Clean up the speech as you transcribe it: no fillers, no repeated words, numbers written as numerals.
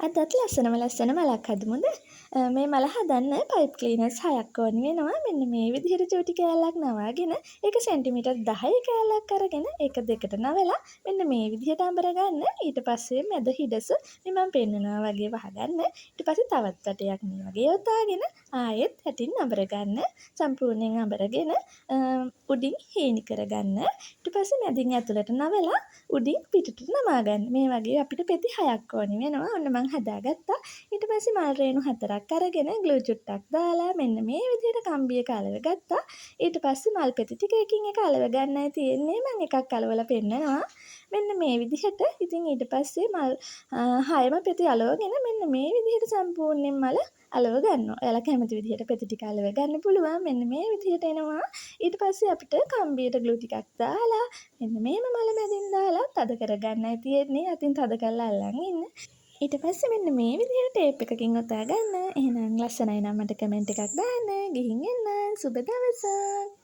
අදත් ලස්සන මලක් හදමුද? මේ මල හදන්න පයිප් ක්ලීනර්ස් 6ක් ඕනි වෙනවා. මෙන්න මේ විදිහට චූටි කෑල්ලක් නවාගෙන ඒක සෙන්ටිමීටර් 10 කෑල්ලක් අරගෙන ඒක දෙකට නවලා මෙන්න මේ විදිහට අඹර ගන්න. ඊට පස්සේ මැද හිඩස මේ මම පෙන්නනවා වගේ වහගන්න. ඊට පස්සේ තවත් වටයක් මේ වගේ යොදාගෙන ආයෙත් හැටින් අඹර ගන්න. සම්පූර්ණයෙන් අඹරගෙන උඩින් හීනි කරගන්න. ඊට පස්සේ මැදින් ඇතුළට නවලා උඩින් පිටට නමා ගන්න. මේ වගේ අපිට පෙති 6ක් ඕනි වෙනවා. ඔන්න මං හදාගත්තා. ඊට පස්සේ මල් රේණු 4ක් අරගෙන ග්ලූ චුට්ටක් දාලා මෙන්න මේ විදිහට කම්බියක අලව ගත්තා. ඊට පස්සේ මල් පෙති ටික එකින් එක අලව ගන්නයි තියෙන්නේ. මං එකක් අලවලා පෙන්නනවා. මෙන්න මේ විදිහට. ඉතින් ඊට පස්සේ මල් 6ම පෙති අලවගෙන මෙන්න මේ විදිහට සම්පූර්ණයෙන් මල අලව ගන්නවා. ඔයාලා කැමති විදිහට පෙති ටික අලව ගන්න පුළුවන්. මෙන්න මේ විදිහට එනවා. ඊට පස්සේ අපිට කම්බියට ග්ලූ ටිකක් දාලා මෙන්න මේම මල මැදින් දාලා තද කරගන්නයි තියෙන්නේ. අතින් තද කරලා අල්ලන් ඉන්න. ඊට පස්සේ මෙන්න මේ විදිහට ටේප් එකකින් ඔතා ගන්න. එහෙනම් ලස්සනයි නම් මට කමෙන්ට් එකක් දාන්න. ගිහින් එන්න. සුබ දවසක්.